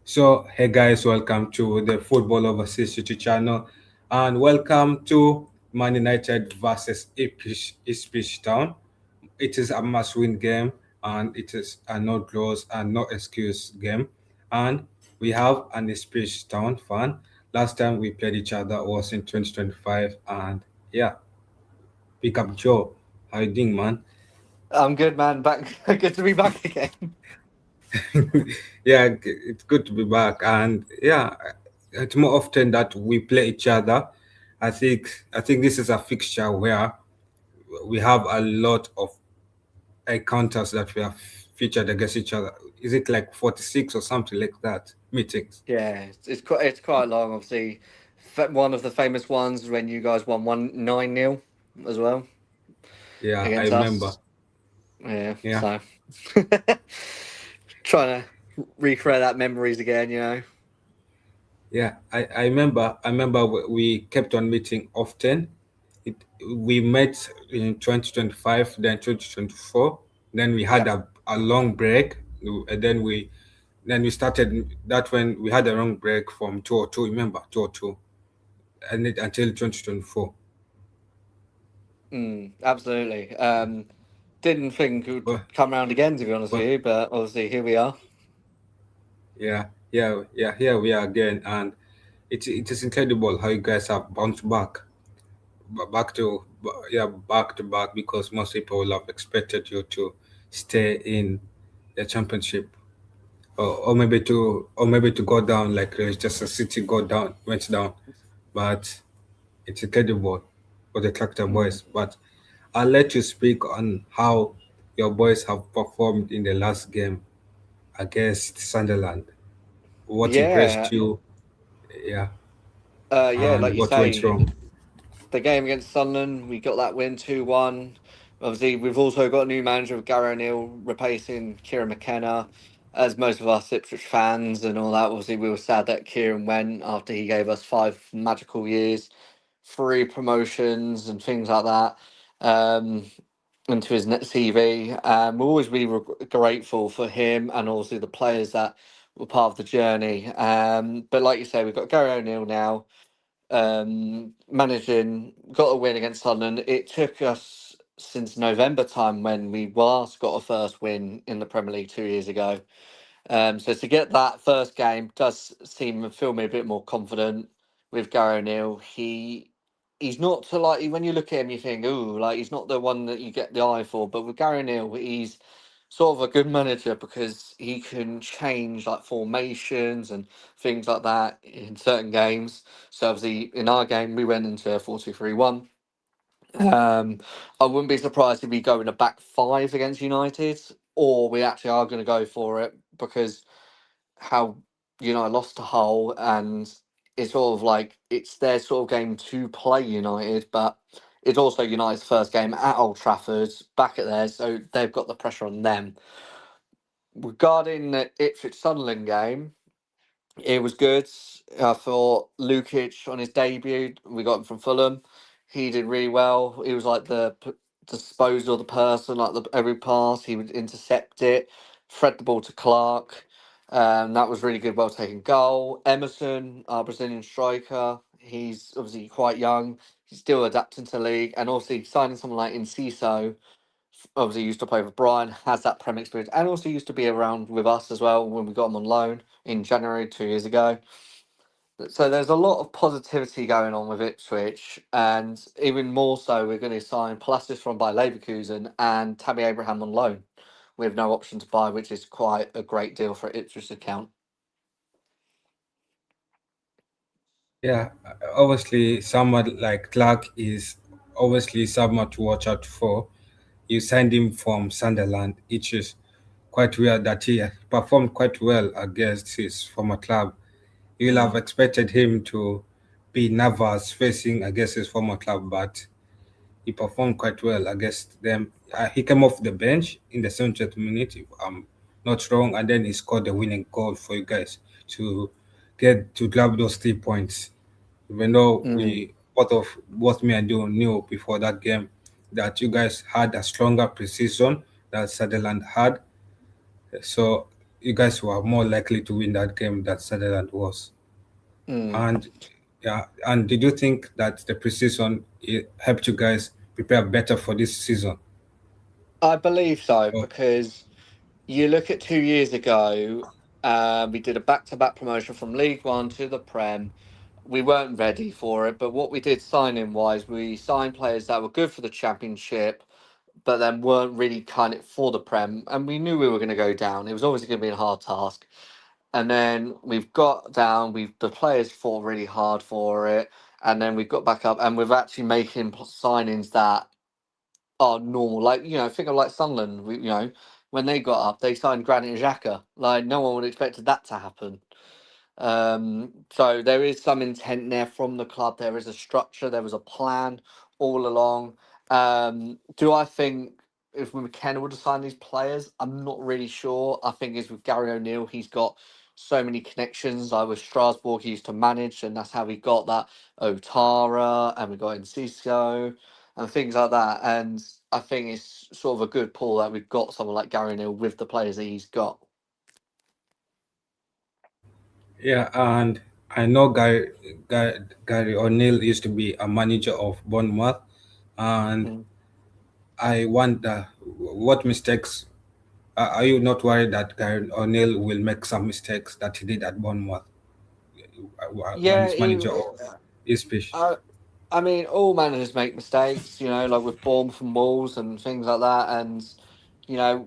So, hey guys, welcome to the Football Overseas YouTube channel, and welcome to Man United versus Ipswich Town. It is a must-win game, and it is a no draws and no excuse game. And we have an Ipswich Town fan. Last time we played each other was in 2025, and yeah, pick up Joe. How you doing, man? I'm good, man. Back, good to be back again. Yeah, it's good to be back, and yeah, it's more often that we play each other. I think this is a fixture where we have a lot of encounters that we have featured against each other. Is it like 46 or something like that? Meetings. Yeah, it's quite long. Obviously, one of the famous ones when you guys won 1-9-0 as well Yeah, I against remember. us. Yeah, Yeah, so trying to recreate that memories again. yeah, I remember we kept on meeting often. We met in 2025, then 2024, then we had Yeah. a long break, and then we started that when we had a long break from 202, remember 202, and until 2024. Absolutely. Didn't think it would But, come around again, to be honest with but you, but obviously here we are. yeah, here we are again, and it is incredible how you guys have bounced back. Back to back, because most people will have expected you to stay in the championship, or maybe to go down, like just a City went down, but it's incredible for the Tractor Mm. Boys. But I'll let you speak on how your boys have performed in the last game against Sunderland. What Yeah, impressed you, yeah, yeah, and like you what went say, wrong? the game against Sunderland, we got that win 2-1. Obviously, we've also got a new manager with Gary O'Neill replacing Kieran McKenna. As most of us Ipswich fans and all that, obviously, we were sad that Kieran went after he gave us 5 magical years, 3 promotions, and things like that into his net CV. We'll always be grateful for him and also the players that were part of the journey. But like you say, we've got Gary O'Neill now managing, got a win against Sunderland. It took us since November time when we last got a first win in the Premier League 2 years ago. So to get that first game does seem and feel me a bit more confident with Gary O'Neill. He's not to like when you look at him, you think, ooh, like he's not the one that you get the eye for. But with Gary O'Neill, he's sort of a good manager because he can change like formations and things like that in certain games. So obviously in our game we went into a 4-2-3-1. I wouldn't be surprised if we go in a back five against United, or we actually are going to go for it because how United lost to Hull, and it's sort of like it's their sort of game to play United, but it's also United's first game at Old Trafford, back at theirs, so they've got the pressure on them. Regarding the Ipswich Sunderland game, it was good. I thought Lukic on his debut, we got him from Fulham. He did really well. He was like the disposal of the person, like every pass he would intercept it, thread the ball to Clark. That was really good, well taken goal. Emerson, our Brazilian striker, he's obviously quite young. He's still adapting to the league, and also signing someone like Enciso, obviously used to play with Brian, has that Prem experience, and also used to be around with us as well when we got him on loan in January 2 years ago. So there's a lot of positivity going on with Ipswich, and even more so, we're going to sign Palacios from by Leverkusen and Tammy Abraham on loan with no option to buy, which is quite a great deal for Ipswich's account. Yeah, obviously, someone like Clark is obviously someone to watch out for. You signed him from Sunderland, which is quite weird that he performed quite well against his former club. You'll have Mm. expected him to be nervous facing against his former club, but he performed quite well against them. He came off the bench in the 70th minute, if I'm not wrong, and then he scored the winning goal for you guys to get to grab those 3 points. Even though Mm. we both me and you knew before that game that you guys had a stronger precision that Sutherland had. So you guys were more likely to win that game than Sunderland was. Mm. And yeah, and did you think that the preseason helped you guys prepare better for this season? I believe so Oh, because you look at 2 years ago, we did a back-to-back promotion from League One to the Prem. We weren't ready for it, but what we did signing wise, we signed players that were good for the Championship, but then weren't really kind of for the Prem, and we knew we were going to go down. It was always going to be a hard task, and then we've got down. We've the players fought really hard for it, and then we've got back up, and we've actually making signings that are normal. Like, think of like Sunderland. When they got up, they signed Granit Xhaka. Like, no one would have expected that to happen. So there is some intent there from the club. There is a structure. There was a plan all along. Do I think if McKenna would have signed these players? I'm not really sure. I think it's with Gary O'Neill. He's got so many connections. Like with Strasbourg, he used to manage, and that's how we got that Otara, and we got in Cisco and things like that. And I think it's sort of a good pull that we've got someone like Gary O'Neill with the players that he's got. yeah, and I know Gary O'Neill used to be a manager of Bournemouth, and Mm. I wonder what mistakes. Are you not worried that Gary O'Neill will make some mistakes that he did at Bournemouth when Yeah, he's manager of Ipswich? I, I mean, all managers make mistakes, like with Bournemouth and Wolves and things like that. And,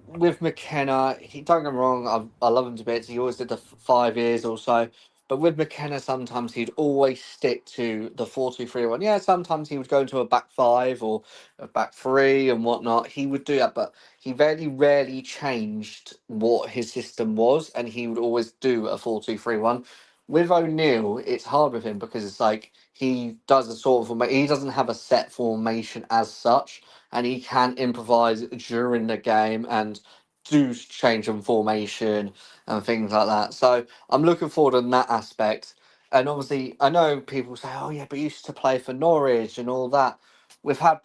with McKenna, he don't get me wrong, I love him to bits. He always did the 5 years or so. But with McKenna, sometimes he'd always stick to the 4-2-3-1. Yeah, sometimes he would go into a back five or a back three and whatnot. He would do that, but he very rarely changed what his system was, and he would always do a 4-2-3-1. With O'Neill, it's hard with him because it's like he does a sort of he doesn't have a set formation as such, and he can improvise during the game and do change in formation and things like that. So I'm looking forward in that aspect. And obviously, I know people say, "Oh yeah, but you used to play for Norwich and all that." We've had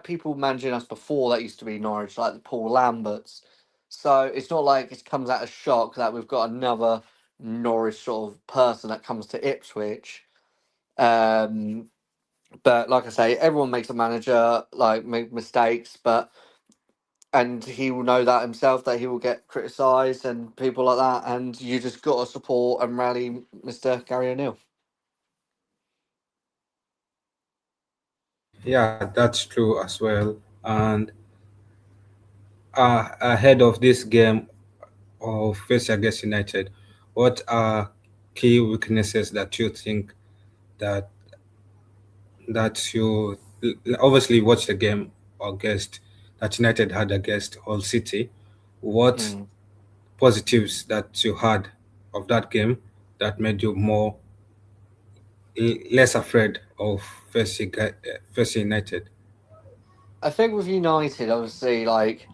people managing us before that used to be Norwich, like the Paul Lamberts. So it's not like it comes out of shock that we've got another Norwich sort of person that comes to Ipswich. Um, but like I say, everyone makes a manager like make mistakes, but and he will know that himself that he will get criticised and people like that, and you just got to support and rally Mr. Gary O'Neill. Yeah, that's true as well. And ahead of this game of face against United, what are key weaknesses that you think that you obviously watch the game against that United had against Hull City? What Mm. positives that you had of that game that made you less afraid of facing United? I think with United, obviously, like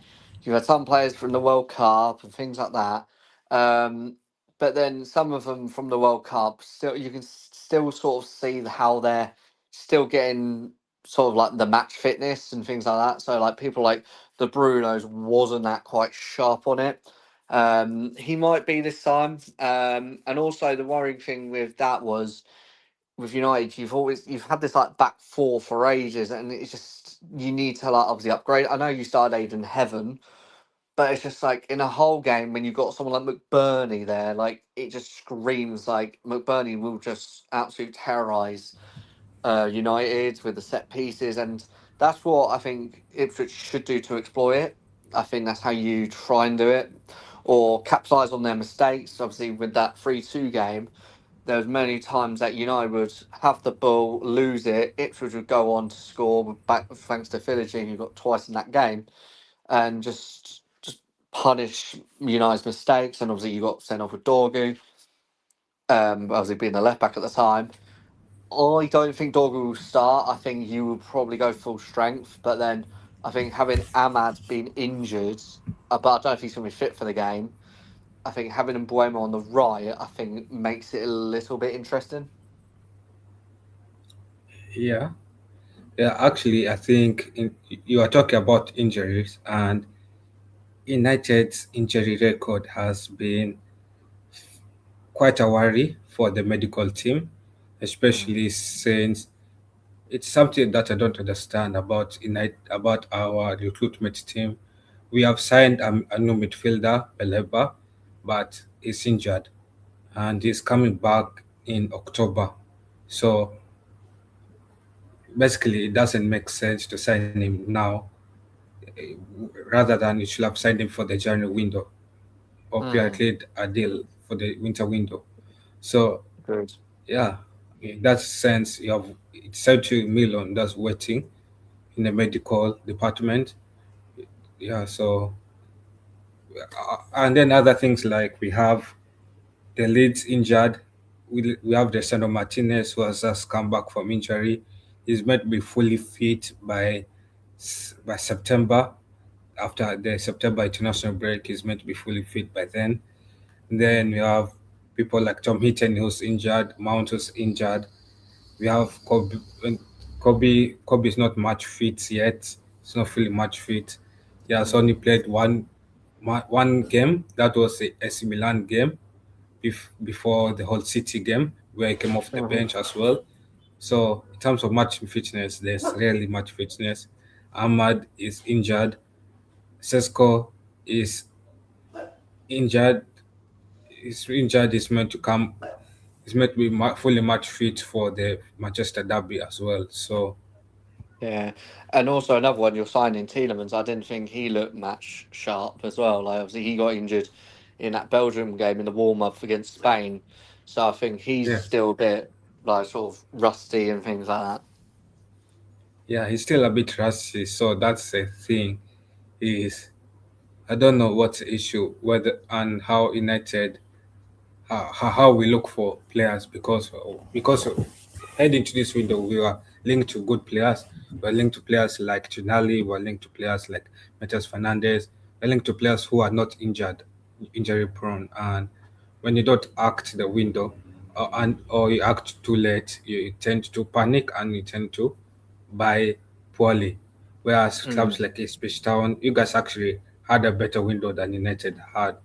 you had some players from the World Cup and things like that, um, but then some of them from the World Cup still you can still sort of see how they're still getting sort of like the match fitness and things like that. So like people like the Brunos wasn't that quite sharp on it. He might be this time, and also the worrying thing with that was with United, you've had this like back four for ages, and it's just you need to like obviously upgrade. I know you started Aiden Heaven, but it's just like in a whole game when you've got someone like McBurney there, like it just screams like McBurney will just absolutely terrorise United with the set pieces, and that's what I think Ipswich should do to exploit it. I think that's how you try and do it, or capitalise on their mistakes. Obviously, with that 3-2 game there was many times that United would have the ball, lose it. Ipswich would go on to score back thanks to Philogene, who got twice in that game, and just punish United's mistakes. And obviously, you got sent off with Dorgu, obviously being the left back at the time. I don't think Dorgu will start. I think you will probably go full strength, but then I think having Ahmad been injured, but I don't know if he's going to be fit for the game. I think having Mbuemo on the right, I think makes it a little bit interesting. Yeah, yeah. Actually, I think you are talking about injuries, and United's injury record has been quite a worry for the medical team, Mm. especially since it's something that I don't understand about about our recruitment team. We have signed a new midfielder, Beleba, but he's injured and he's coming back in October. So basically, it doesn't make sense to sign him now, eh, rather than you should have signed him for the January window or Mm. pre-agreed a deal for the winter window. So Good. yeah, in that sense, you have it's 70 million that's waiting in the medical department. Yeah, so and then other things like we have the leads injured. We have the Sandro Martinez who has just come back from injury. He's meant to be fully fit by September. After the September international break, he's meant to be fully fit by then. And then Mm. we have people like Tom Heaton who's injured, Mount who's injured. We have Kobe is not much fit yet. He's not fully much fit. He has only Mm. played one game. That was the AC Milan game before the whole City game where he came off the Mhm. bench as well. So in terms of match fitness, there's rarely much fitness. Ahmad is injured. Sesko is injured. He's injured. Is meant to come. He's meant to be fully match fit for the Manchester derby as well. So Yeah, and also another one you're signing Tielemans. I didn't think he looked match sharp as well. Like obviously he got injured in that Belgium game in the warm up against Spain, so I think he's yeah, still a bit like sort of rusty and things like that. yeah, he's still a bit rusty. So that's the thing. Is I don't know what's the issue, whether and how United how we look for players because heading to this window we were linked to good players. We're linked to players like Chinali. We're linked to players like Metas Fernandez. We're linked to players who are not injury prone. And when you don't act the window, or you act too late, you tend to panic and you tend to buy poorly. Whereas Mm. clubs like Ipswich Town, you guys actually had a better window than United had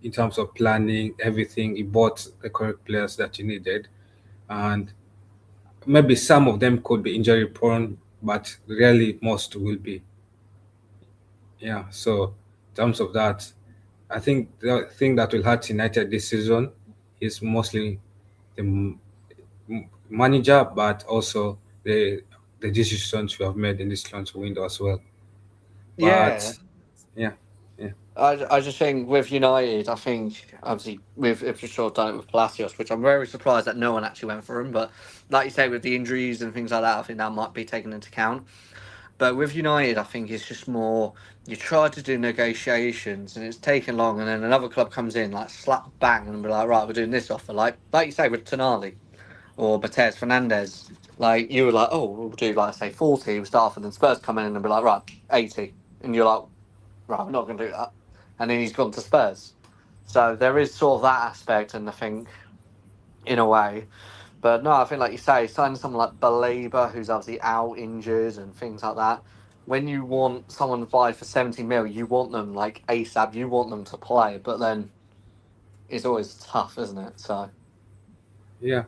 in terms of planning, everything. He bought the correct players that you needed, and maybe some of them could be injury prone, but really most will be. Yeah. So in terms of that, I think the thing that will hurt United this season is mostly the manager, but also the decisions we have made in this transfer window as well. But Yeah, yeah, yeah, I just think with United, I think obviously with Ipswich Town done it with Palacios, which I'm very surprised that no one actually went for him. But like you say, with the injuries and things like that, I think that might be taken into account. But with United, I think it's just more you try to do negotiations and it's taken long, and then another club comes in like slap bang and be like, right, we're doing this offer. Like you say with Tonali or Bates Fernandez, like you were like, oh, we'll do like say 40, we start off, and then Spurs come in and be like, right, 80, and you're like, right, we're not going to do that, and then he's gone to Spurs. So there is sort of that aspect, and I think in a way. But no, I think like you say, signing someone like Baleba, who's obviously out injured and things like that. When you want someone to buy for 70 mil, you want them like ASAP. You want them to play, but then it's always tough, isn't it? So yeah.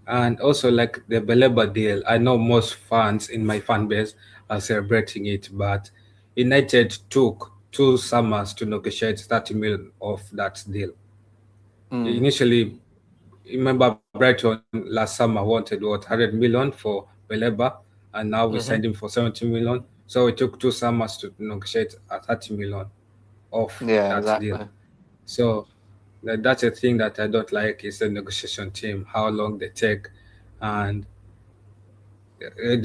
And also like the Beleba deal, I know most fans in my fan base are celebrating it, but United took 2 summers to negotiate 30 million of that deal. mm, Initially, remember Brighton last summer wanted what 100 million for Beleba, and now we signed hmm, him for 70 million. So it took 2 summers to negotiate a 30 million of yeah, that deal. exactly. So that's a thing that I don't like is the negotiation team, how long they take, and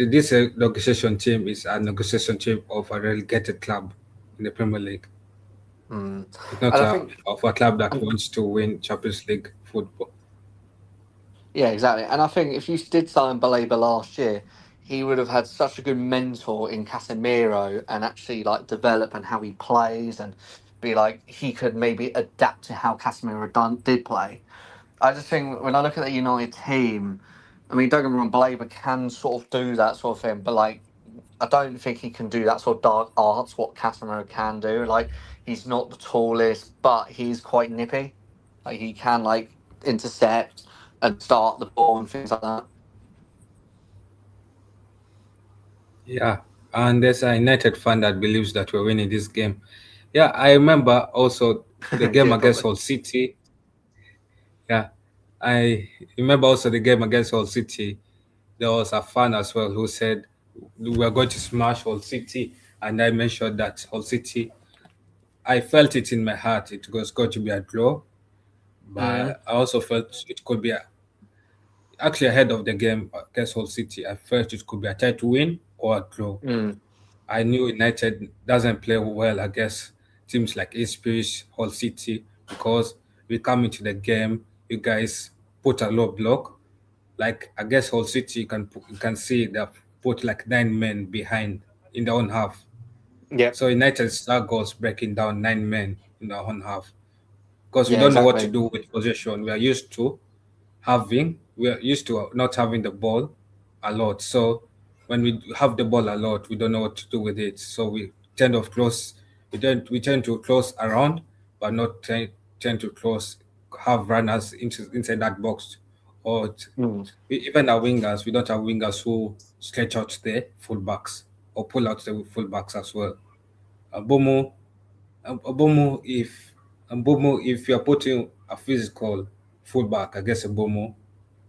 this negotiation team is a negotiation team of a relegated club in the Premier League. Mm. It's not And I think, of a club that and wants to win Champions League football. yeah, exactly. And I think if you did sign Baleba last year, he would have had such a good mentor in Casemiro and actually like develop and how he plays and be like he could maybe adapt to how Casemiro did play. I just think when I look at the United team, I mean, don't get me wrong, Baleba can sort of do that sort of thing, but like I don't think he can do that sort of dark arts what Casemiro can do. Like he's not the tallest, but he's quite nippy. Like he can like intercept and start the ball and things like that. Yeah, and there's a United fan that believes that we're winning this game. Yeah, I remember also the game Yeah, against probably. Hull City. Yeah, I remember also the game against Hull City. There was a fan as well who said we are going to smash Hull City, and I mentioned that Hull City. I felt it in my heart. It was going to be a draw, Mm, but I also felt it could be actually ahead of the game against Hull City. I felt it could be a tight win or a draw. mm, I knew United doesn't play well against teams like Ipswich, Hull City, because we come into the game, you guys put a low block. Like against Hull City, you can see they put like 9 men behind in their own half. yep. So United struggles breaking down 9 men in their own half because we Yeah, don't know what to exactly. do with possession. We are used to not having the ball a lot. So when we have the ball a lot, we don't know what to do with it. So we tend to close around, but not tend to close have runners inside that box. Or Mm, even our wingers, we don't have wingers who stretch out the fullbacks or pull out the fullbacks as well. Bomo, Bomo, if you're putting a physical fullback against a Bomo,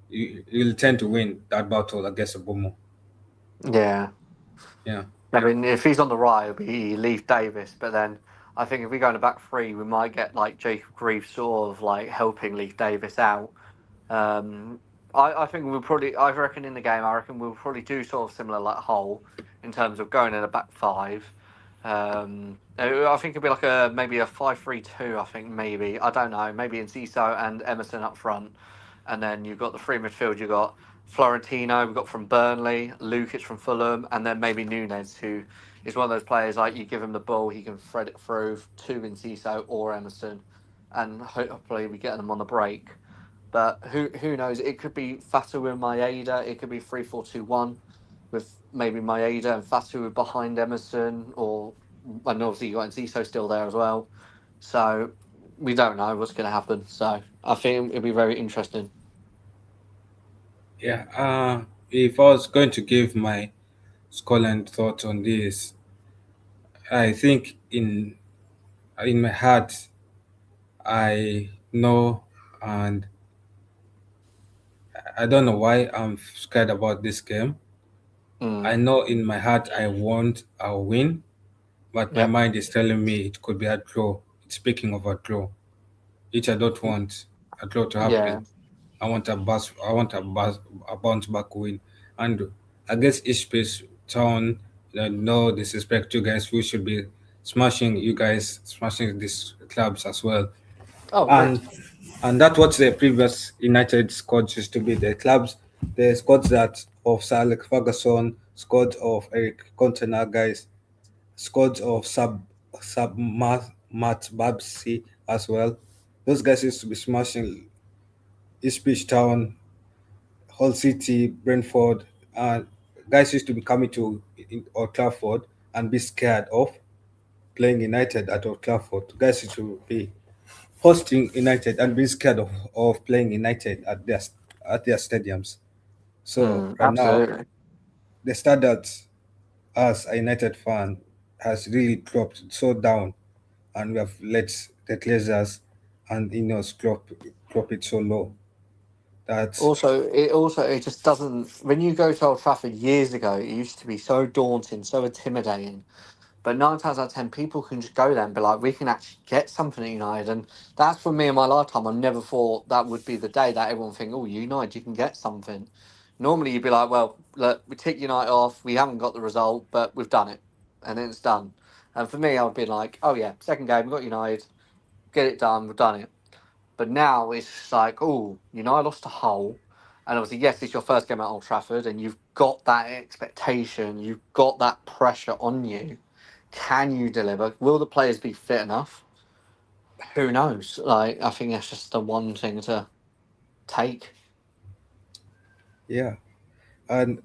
you'll tend to win that battle against a Bomo. yeah. Yeah, I mean, if he's on the right, it'll be Leaf Davis. But then I think if we go in the back three, we might get like Jacob Greaves sort of like helping Leaf Davis out. Um, I think we'll probably. I reckon in the game, I reckon we'll probably do sort of similar like Hull in terms of going in a back five. I think it'd be like a maybe a 5-3-2. I think maybe I don't know. Maybe Enciso and Emerson up front, and then you've got the free midfield. You've got Florentino. We've got from Burnley, Lukic from Fulham, and then maybe Nunes, who is one of those players like you give him the ball, he can thread it through to Enciso or Emerson, and hopefully we get them on the break. But who knows? It could be Fatu and Maeda. It could be 3-4-2-1 with maybe Maeda and Fatu behind Emerson, or and obviously you got Ziso still there as well. So we don't know what's going to happen. So I think it'll be very interesting. yeah. If I was going to give my Scotland thoughts on this, I think in my heart, I know, and I don't know why I'm scared about this game. I Mm, know in my heart I want a win, but my yep. mind is telling me it could be a draw. It's speaking of a draw, which I don't want a draw to Yeah. happen. I want a bounce back win. And against Ipswich Town, no disrespect to you guys, we should be smashing these clubs as well. Oh, agreed. And that's what the previous United squads used to be. The squads that of Sir Alex Ferguson, squads of Eric Cantona guys, squads of Matt Babsey as well. Those guys used to be smashing Ipswich Town, Hull City, Brentford, and guys used to be coming to Old Trafford and be scared of playing United at Old Trafford. Guys used to be hosting United and be scared of playing United at their stadiums. So right now, Absolutely. the standard as a United fan has really dropped so down, and we have let the Glazers and Ineos drop it so low that Also it just doesn't. When you go to Old Trafford years ago, it used to be so daunting, so intimidating. But 9 times out of 10, people can just go there and be like, we can actually get something at United. And that's for me in my lifetime. I never thought that would be the day that everyone think, oh, United, you can get something. Normally you'd be like, well, look, we tick United off. We haven't got the result, but we've done it. And then it's done. And for me, I'd be like, oh, yeah, second game, we got United. Get it done. We've done it. But now it's just like, oh, United lost to Hull. And obviously, yes, it's your first game at Old Trafford, and you've got that expectation, you've got that pressure on you. Can you deliver? Will the players be fit enough? Who knows? Like, I think that's just the one thing to take. yeah, and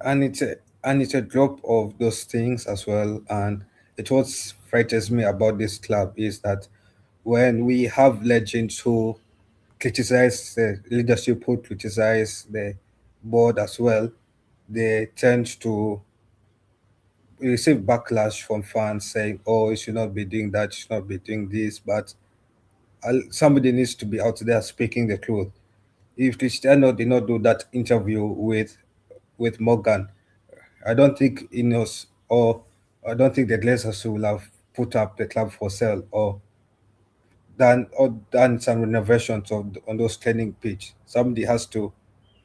and it's a drop of those things as well. And it what frightens me about this club is that when we have legends who criticize the leadership, who criticize the board as well, they tend to receive backlash from fans saying, "Oh, you should not be doing that, you should not be doing this." But somebody needs to be out there speaking the truth. If Cristiano did not do that interview with Morgan, I don't think he knows, or I don't think the Glazers will have put up the club for sale or done some renovations on those training pitch. Somebody has to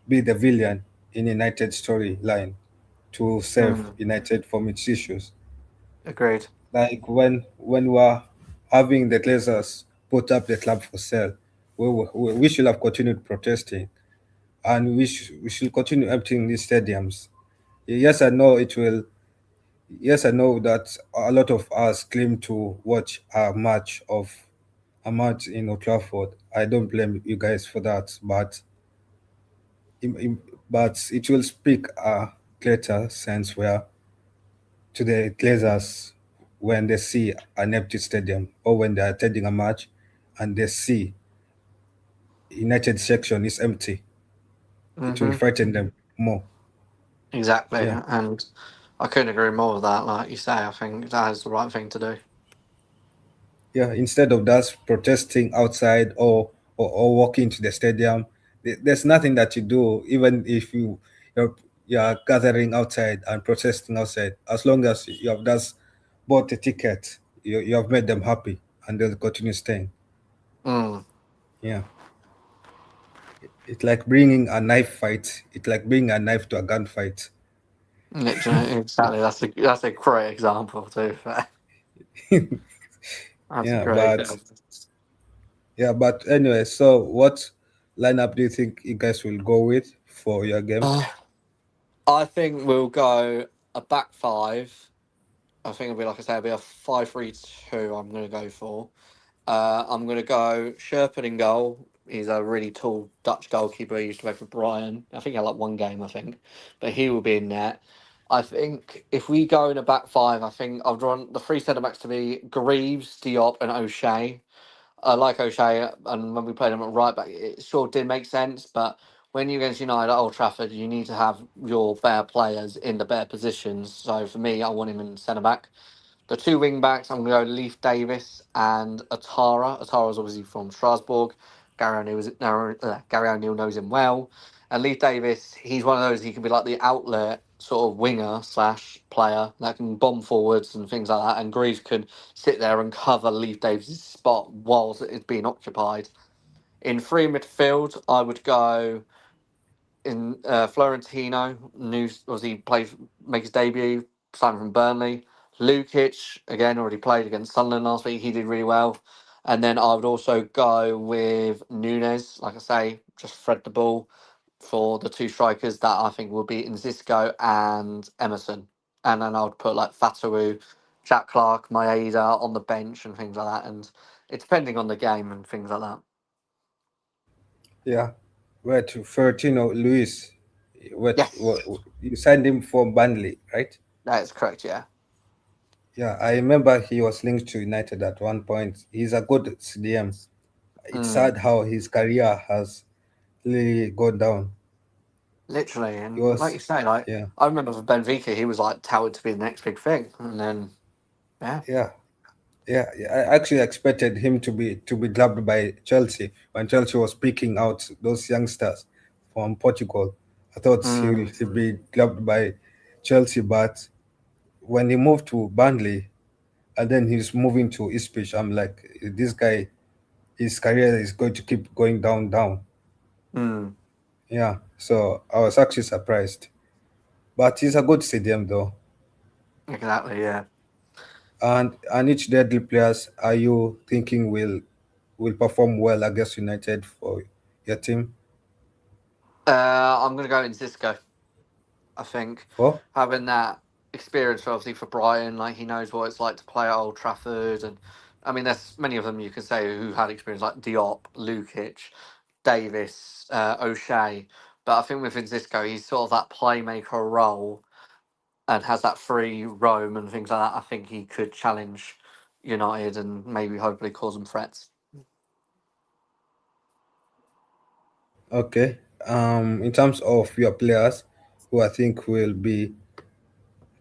be the villain in United storyline to save Mm, United from its issues. agreed. Like when we are having the Glazers put up the club for sale, we should have continued protesting, and we should continue emptying these stadiums. Yes, I know it will. Yes, I know that a lot of us claim to watch a match in Old Trafford. I don't blame you guys for that, but it will speak a greater sense where to the Glazers when they see an empty stadium or when they are attending a match and they see United section is empty. It will Hmm. frighten them more. Exactly, Yeah. and I couldn't agree more with that. Like you say, I think that is the right thing to do. Yeah, instead of us protesting outside or walking to the stadium, there's nothing that you do, even if you're, you're gathering outside and protesting outside, as long as you have just bought a ticket, you have made them happy and they'll continue staying. Mm, Yeah. It's like bringing a knife fight. It's like bringing a knife to a gunfight. literally, exactly. That's a great example too. That's a Yeah, great but example. anyway, so what lineup do you think you guys will go with for your game? I think we'll go a back five. I think it'll be like I say, it'll be a 5-3-2. I'm going to go for. I'm going to go Sherpa in goal. He's a really tall Dutch goalkeeper. He used to play for Brighton. I think he had like one game, I think. But he will be in net. I think if we go in a back five, I think I've drawn the three centre backs to be Greaves, Diop, and O'Shea. I like O'Shea, and when we played him at right back, it sure did make sense. But when you're against United at Old Trafford, you need to have your better players in the better positions. So for me, I want him in centre back. The two wing backs, I'm going to go Leif Davis and Atara. Atara is obviously from Strasbourg. Gary O'Neill knows him well. And Leif Davis, he's one of those, he can be like the outlet sort of winger slash player that can bomb forwards and things like that. And Greaves can sit there and cover Leif Davis's spot whilst it's being occupied. In free midfield, I would go in Florentino, new was he played make his debut, signed from Burnley. Lukic again already played against Sunderland last week. He did really well. And then I would also go with Nunes, like I say, just thread the ball for the two strikers that I think will be Nzisco and Emerson. And then I would put like Fatawu, Jack Clark, Maeda on the bench and things like that. And it's depending on the game and things like that. Yeah. Where to Fertino Luis? What Yes, you signed him for Burnley, right? that is correct. Yeah. Yeah, I remember he was linked to United at one point. He's a good CDM. It's Mm. sad how his career has really gone down. Literally, He and like was, you say, like yeah, I remember for Benfica, he was like touted to be the next big thing, and then yeah, yeah, yeah. I actually expected him to be grabbed by Chelsea when Chelsea was picking out those youngsters from Portugal. I thought mm, he'd be grabbed by Chelsea, but when he moved to Burnley and then he's moving to Ipswich, I'm like, this guy, his career is going to keep going down, down. mm, Yeah, so I was actually surprised. But he's a good stadium though. exactly, yeah. And each deadly players are you thinking will perform well against United for your team? I'm gonna go in Cisco. I think For having that experience, obviously for Brian, like he knows what it's like to play at Old Trafford, and I mean, there's many of them you can say who had experience like Diop, Lukic, Davis, O'Shea, but I think with Cisco, he's sort of that playmaker role and has that free roam and things like that, I think he could challenge United and maybe hopefully cause them threats. Okay. In terms of your players, who I think will be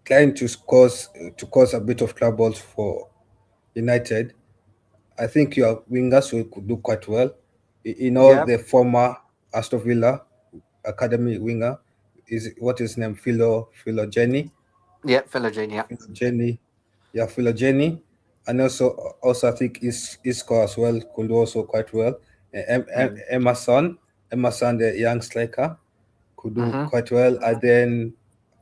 trying to cause a bit of troubles for United, I think your wingers will could do quite well. Yeah, The former Aston Villa academy winger is what is his name, Philogeny, yeah, Philogene, yeah. Philogeny, yeah, Philogeny, and also I think Isco as well could do also quite well. Mm. Emerson, the young striker, could do Mm-hmm. quite well. And then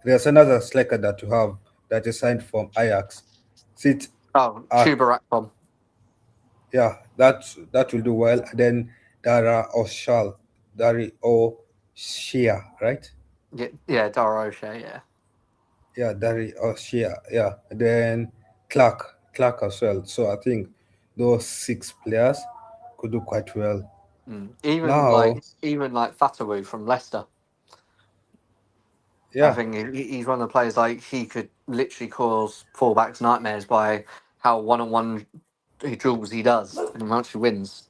there's another striker that you have that is signed from Ajax. Sit Oh, at Tuber Akpom. Yeah, that will do well. And then Dari O'Shea, right? Yeah, yeah, Dara O'Shea, yeah. Yeah, Dari O'Shea. Yeah. Then Clark as well. So I think those six players could do quite well. Mm. Even Now, like Fatawu from Leicester. I yeah, think he's one of the players like he could literally cause fullbacks nightmares by how one-on-one he dribbles he does and how much he wins.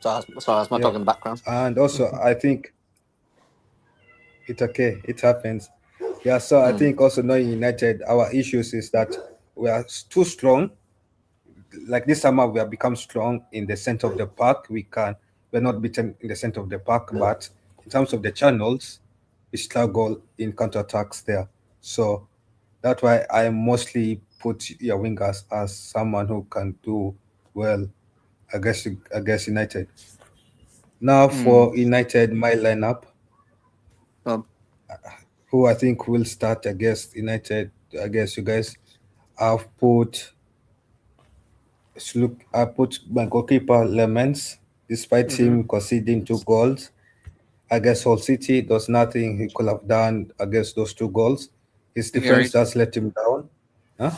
Sorry, that's my yeah. dog in the background. And also I think it's okay, it happens. Yeah, so I Mm. think also knowing United, our issues is that we are too strong. Like this summer we have become strong in the center of the park. We're not beaten in the center of the park, but in terms of the channels, we struggle in counterattacks there. So that's why I mostly put your wingers as someone who can do well against United. Now Mm. for United, my lineup, Um, who I think will start against United against you guys. I've put I put my goalkeeper Lemens, despite mm-hmm. him conceding 2 goals against Hull City. There's nothing he could have done against those 2 goals. His defense Agreed. just let him down. Huh?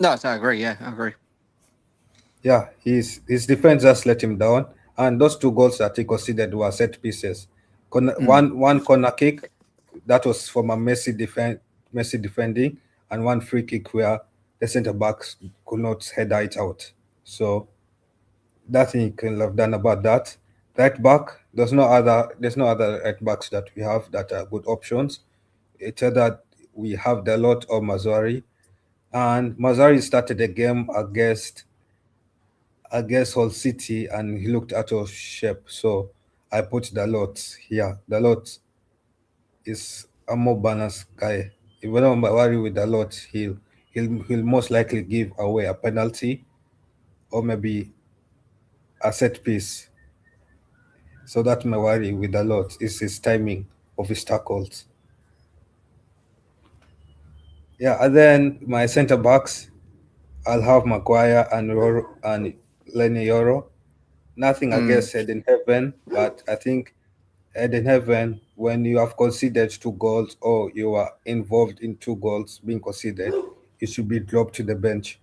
I agree. Yeah, I agree. Yeah, his defense just let him down. And those 2 goals that he conceded were set pieces. Mm. One corner kick that was from a Messi defending, and one free kick where the centre backs could not header it out. So nothing you can have done about that. Right back, there's no other right backs that we have that are good options. It's either we have Dalot or Mazari. And Mazari started the game against Hull City and he looked out of shape. So I put Dalot here. Dalot is a more balanced guy. Even though I'm worried with Dalot, he'll most likely give away a penalty or maybe a set piece. So that my worry with a lot is his timing of his tackles. Yeah, and then my centre backs, I'll have Maguire and Lenny Yoro. Nothing Mm. against Eden Heaven, but I think Eden Heaven, when you have conceded 2 goals or you are involved in 2 goals being conceded, you should be dropped to the bench.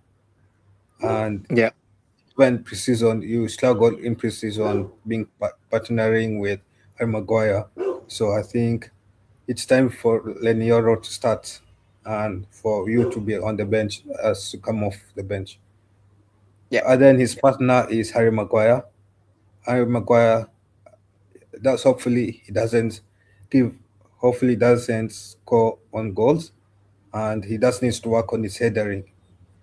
And Yeah. when preseason, you struggle in preseason being partnering with Harry Maguire. So I think it's time for Lenioro to start and for you to be on the bench as to come off the bench. Yeah. And then his partner is Harry Maguire. Harry Maguire, that's give, hopefully doesn't score on goals, and he does needs to work on his headering,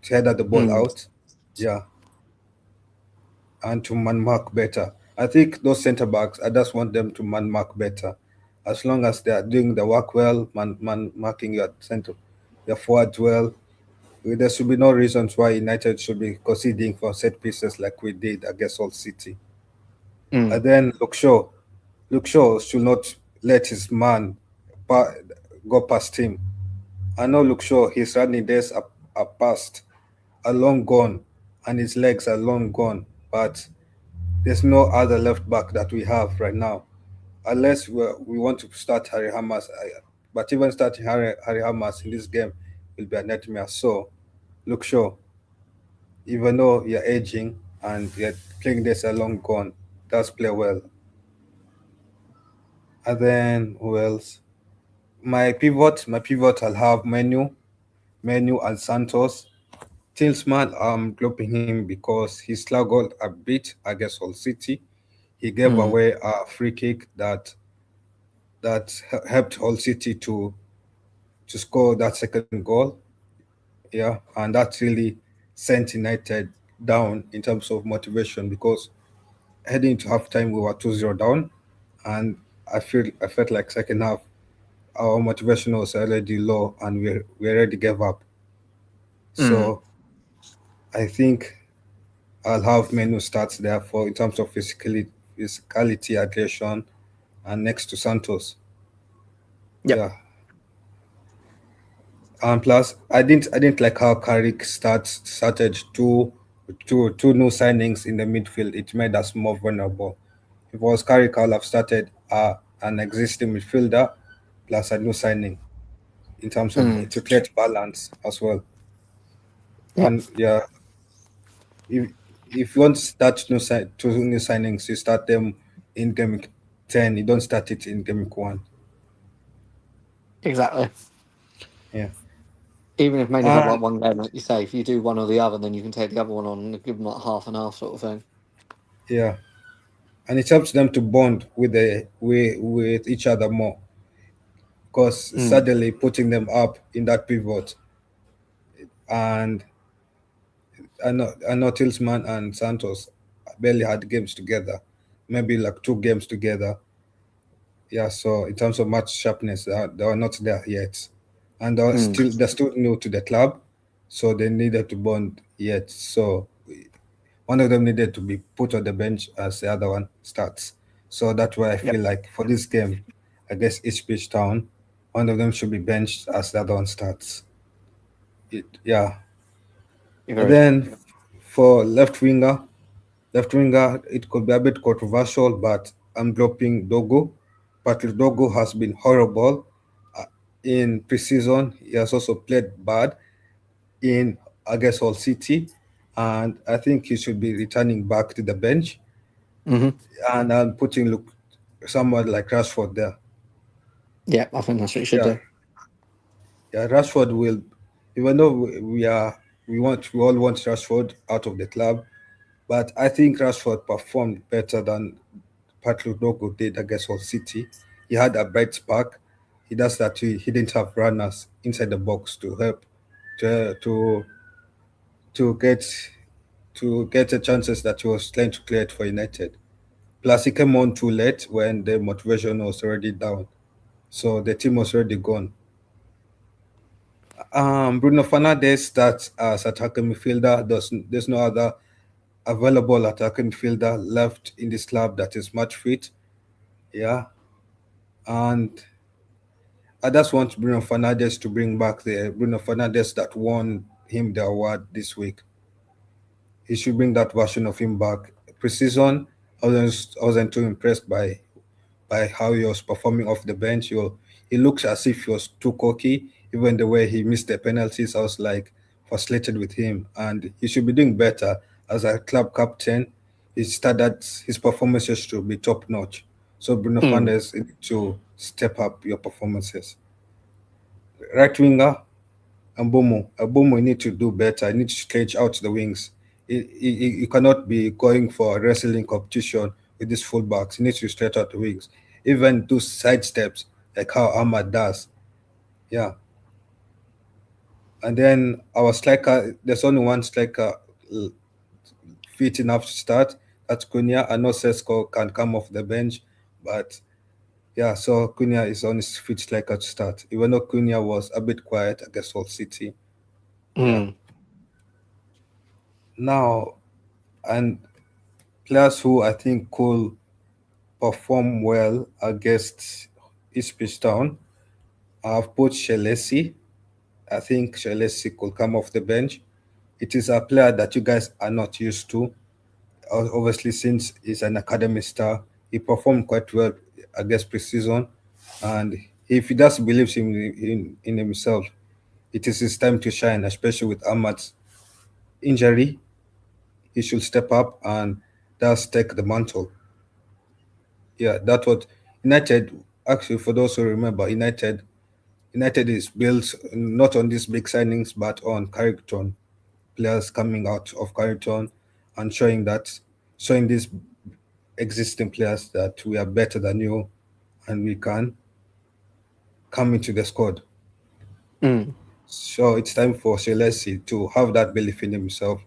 to header the ball Mm. out. Yeah, and to man mark better. I think those centre backs, I just want them to man mark better. As long as they are doing the work well, man marking your forwards well, there should be no reasons why United should be conceding for set pieces like we did against Old City. And Mm. then Luke Shaw should not let his man pa- go past him. I know Luke Shaw, his running days are past, are long gone, and his legs are long gone. But there's no other left back that we have right now, unless we want to start Harry Hamas. But even starting Harry Hamas in this game will be a nightmare. So, look, sure, even though you're aging and you're playing this a long gone, does play well. And then who else? my pivot, I'll have Menu and Santos. Tillsman, I'm grouping him because he struggled a bit against Hull City. He gave Mm. away a free kick that helped Hull City to score that second goal. Yeah, and that really sent United down in terms of motivation because heading to halftime we were 2-0 down, and I felt like second half our motivation was already low and we already gave up. Mm. So I think I'll have Menu starts there for in terms of physicality, aggression, and next to Santos. Yep. Yeah, and plus I didn't like how Carrick started two new signings in the midfield. It made us more vulnerable. If it was Carrick, I'll have started an existing midfielder plus a new signing in terms of Mm. to create balance as well. Yep. And yeah, if if you want to start two new signings, you start them in game week 10. You don't start it in game week 1. Exactly. Yeah. Even if Manu had like And one game, like you say, if you do one or the other, then you can take the other one on and give them like half and half sort of thing. yeah, and it helps them to bond with each other more because Mm. suddenly putting them up in that pivot, and I know Tillsman and Santos barely had games together, maybe like 2 games together. Yeah, so in terms of match sharpness, they are not there yet, and Mm. they're still new to the club, so they needed to bond yet. So one of them needed to be put on the bench as the other one starts. So that's why I Yep. feel like for this game against Ipswich Town, one of them should be benched as the other one starts. Yeah, and Agreed. then for left winger, it could be a bit controversial, but I'm dropping Dogo. Patrick Dogo has been horrible uh, in preseason. He has also played bad in against Hull City, and I think he should be returning back to the bench. Hmm. And I'm putting look someone like Rashford there. Yeah, I think that's what you should Yeah, do. yeah, Rashford will. Even though we all want Rashford out of the club, but I think Rashford performed better than Patrick Dogo did against Hull City. He had a bright spark. He does that. He didn't have runners inside the box to help to to to get to get the chances that he was trying to create for United. Plus, he came on too late when the motivation was already down, so the team was already gone. Bruno Fernandes starts as attacking midfielder. There's no other available attacking midfielder left in this club that is match fit. Yeah, and I just want Bruno Fernandes to bring back the Bruno Fernandes that won him the award this week. He should bring that version of him back. Precision, I wasn't too impressed by how he was performing off the bench. He looks as if he was too cocky. Even the way he missed the penalties, I was like frustrated with him. And he should be doing better as a club captain. His performances should be top notch. So Bruno Mm. Fernandes need to step up your performances. Right winger, Mbomo, you need to do better. You need to stretch out the wings. You cannot be going for a wrestling competition with these fullbacks. You need to stretch out the wings. Even do side steps like how Ahmad does. Yeah. And then our striker, there's only one striker uh, fit enough to start. That's Cunha. I know Sesko can come off the bench, but yeah, so Cunha is on his fit striker to start. Even though Cunha was a bit quiet against Hull City. Yeah. Mm. Now, and players who I think could perform well against Ipswich Town, I've put Shelesi. I think Shelesi could come off the bench. It is a player that you guys are not used to. Obviously, since he's an academy star, he performed quite well against preseason. And if he does believes in himself, it is his time to shine, especially with Ahmad's injury. He should step up and does take the mantle. Yeah, that's what United, actually, for those who remember, United United is built not on these big signings but on character players coming out of character and showing these existing players that we are better than you and we can come into the squad. Mm. So it's time for Selesi to have that belief in himself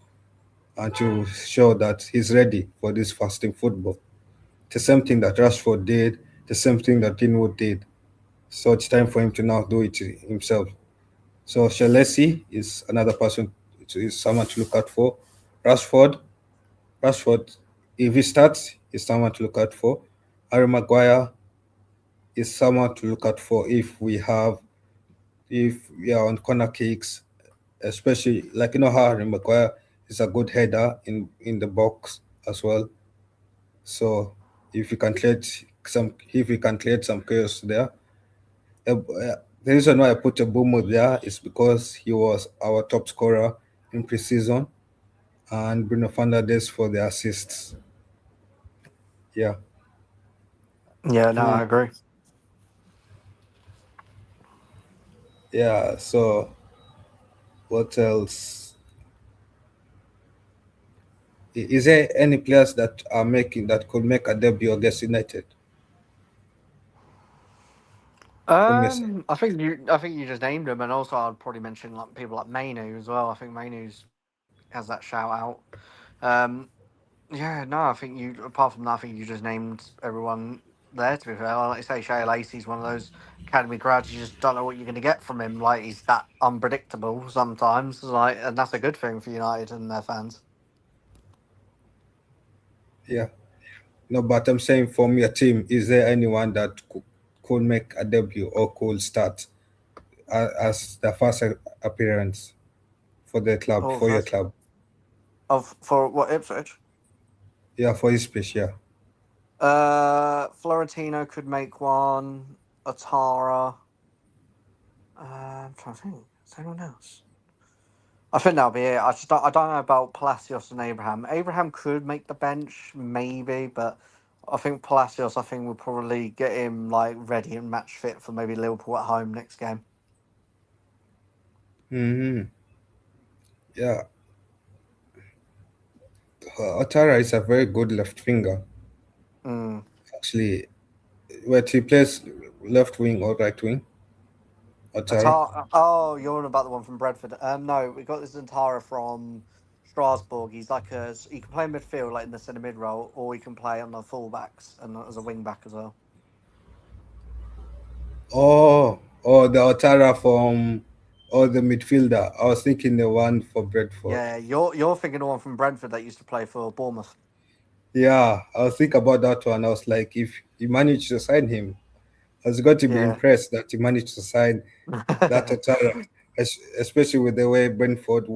and to show that he's ready for this fasting football. The same thing that Rashford did, the same thing that Greenwood did. So it's time for him to now do it himself. So Shalesi is another person, is someone to look out for. Rashford, Rashford, if he starts, is someone to look out for. Harry Maguire is someone to look out for if we are on corner kicks, especially like how Harry Maguire is a good header in the box as well. So if we can create some chaos there. The reason why I put a Bumo there is because he was our top scorer in preseason and Bruno Fernandes for the assists. Yeah. Yeah, no, Hmm. I agree. Yeah. So what else? Is there any players that could make a debut against United from your side? I think you just named him, and also I'd probably mention like people like Mainu as well. I think Mainu's has that shout out. Um, yeah, no, I think you. Apart from that, I think you just named everyone there. To be fair, like you say, Shea Lacey's one of those academy grads. You just don't know what you're going to get from him. Like he's that unpredictable sometimes. Like, and that's a good thing for United and their fans. Yeah. No, but I'm saying from your team, is there anyone that could make a debut or could start as the first appearance for the club, Oh, for your first club? of for what Ipswich? Yeah, for his pitch, yeah. Florentino could make one. Atara. I'm trying to think. Is there anyone else? I think that'll be it. I don't know about Palacios and Abraham. Abraham could make the bench, maybe, but I think Palacios. I think we'll probably get him like ready and match fit for maybe Liverpool at home next game. Hmm. Yeah, Otara is a very good left winger. Mm. Actually, but he plays left wing or right wing. Otara. Atara. Oh, you're on about the one from Brentford. No, we got this Atara from Strasbourg. He's like he can play midfield, like in the centre mid role, or he can play on the fullbacks and as a wing back as well. Oh, the Otara from, the midfielder. I was thinking the one for Bradford. Yeah, you're thinking the one from Brentford that used to play for Bournemouth. Yeah, I was thinking about that one. I was like, if you managed to sign him, I was going to be Yeah. impressed that he managed to sign that Otara, especially with the way Brentford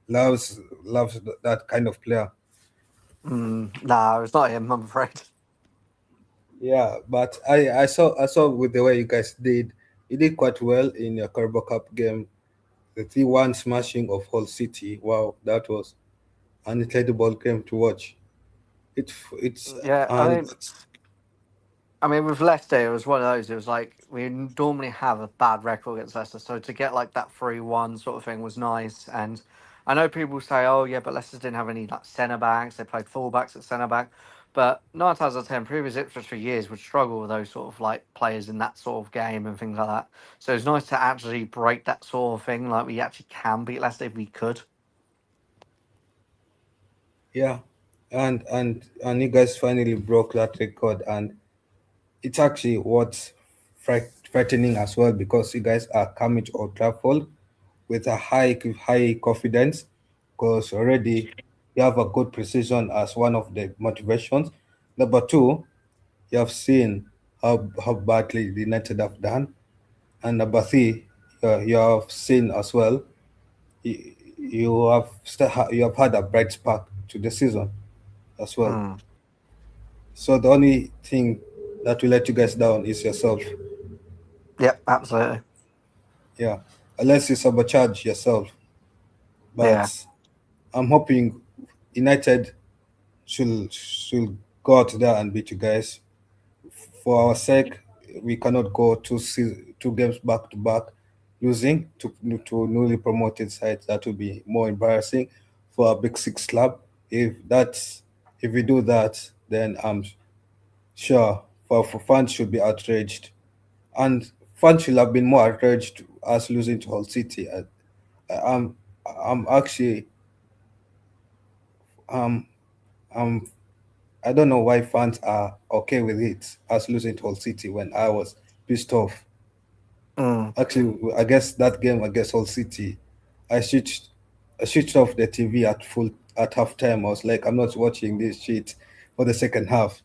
loves that kind of player. No, it's not him. I'm afraid. Yeah, but I saw with the way you did quite well in your Carabao Cup game. The 3-1 smashing of Hull City. Wow, that was an incredible game to watch. It's Yeah, and I mean, with Leicester, it was one of those. It was like we normally have a bad record against Leicester, so to get like that 3-1 sort of thing was nice. And I know people say, "Oh, yeah, but Leicester didn't have any like centre backs. They played fullbacks at centre back." But 9 times out of 10, previous Ipswich for years would struggle with those sort of like players in that sort of game and things like that. So it's nice to actually break that sort of thing. Like we actually can beat Leicester if we could. yeah, and you guys finally broke that record, and it's actually what's frightening as well because you guys are coming to Old Trafford with a high confidence because already you have a good precision as one of the motivations. Number two, you have seen how badly the United have done, and number three, you have seen as well. You, you have had a bright spark to the season as well. Mm. So the only thing that will let you guys down is yourself. Yep, absolutely. Yeah, unless you sabotage yourself. Yeah. But I'm hoping United should go out there and beat you guys for our sake. we cannot go two games back to back losing to newly promoted sides. That would be more embarrassing for a big six club. If we do that, then I'm sure for fans should be outraged, and fans should have been more outraged us losing to Hull City. I'm I'm actually um um I don't know why fans are okay with it us losing to Hull City when I was pissed off. Mm. Actually, I guess that game against Hull City, I switched I switched off the TV at halftime. I was like, I'm not watching this shit for the second half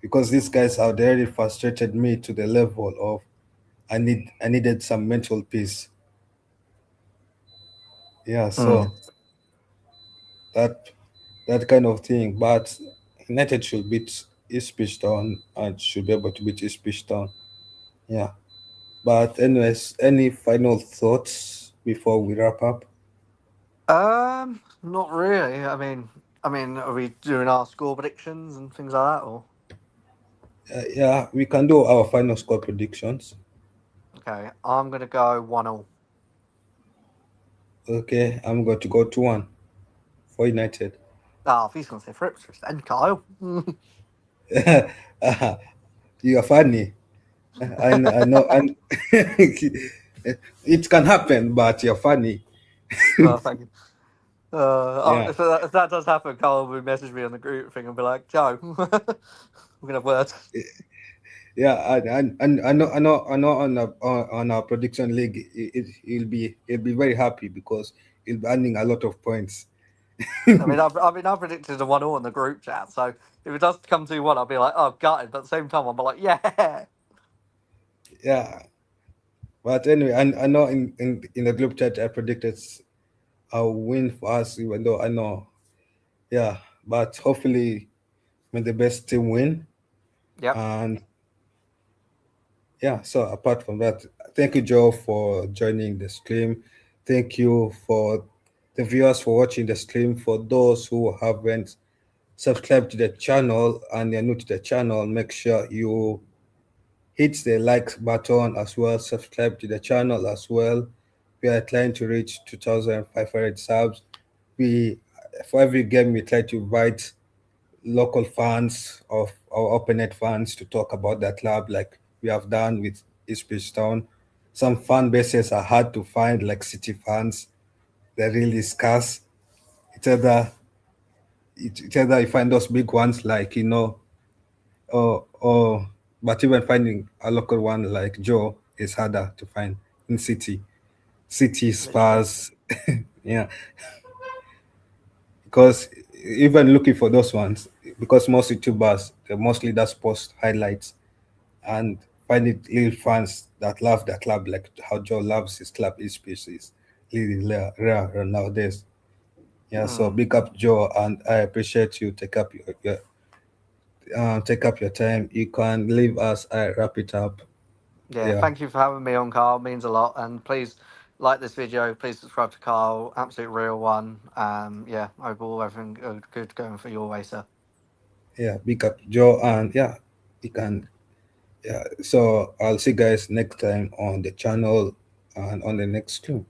because these guys have already frustrated me to the level of I needed some mental peace. Yeah, Mm. so that that kind of thing. But United should beat Ipswich Town and should be able to beat Ipswich Town. Yeah. But anyways, any final thoughts before we wrap up? Not really. I mean, are we doing our score predictions and things like that, or Yeah, we can do our final score predictions. okay? I'm gonna go 1-1. Okay, I'm going to go 2-1 for United. Ah, if he's gonna say for Ipswich, then Kyle. You are funny. I know, and it can happen, but you're funny. Oh, thank you. Yeah, If that does happen, Carl will message me on the group thing and be like, Joe, we're gonna have words. yeah, and I know on our prediction league, he'll be very happy because he'll be earning a lot of points. I predicted a 1-1 in the group chat, so if it does come 2-1, I'll be like, oh, gutted. But at the same time, I'll be like, yeah. Yeah, but anyway, I know in the group chat I predicted a win for us, even though I know, yeah, but hopefully may the best team win. Yep. And yeah, so apart from that, thank you, Joe, for joining the stream. Thank you for the viewers for watching the stream. For those who haven't subscribed to the channel and you're new to the channel, make sure you hit the like button as well, subscribe to the channel as well. We are trying to reach 2,500 subs. We For every game we try to invite local fans of our opponent fans to talk about their club like we have done with Ipswich Town. Some fan bases are hard to find, like City fans. They're really scarce. It's either it's either you find those big ones like or but even finding a local one like Joe is harder to find in City Literally. Spurs. Yeah, because even looking for those ones, because most YouTubers they mostly just post highlights and finding little fans that love their club like how Joe loves his club is species really rare nowadays. Yeah, so Mm. big up Joe, and I appreciate you take up your time. You can leave us. I wrap it up. Yeah, Yeah, thank you for having me on, Carl. It means a lot. And please like this video. Please subscribe to Carl. Absolute real one. Yeah, overall, everything good going for your way, sir. yeah, big up Joe, and yeah, you can. Yeah, so I'll see you guys next time on the channel and on the next stream.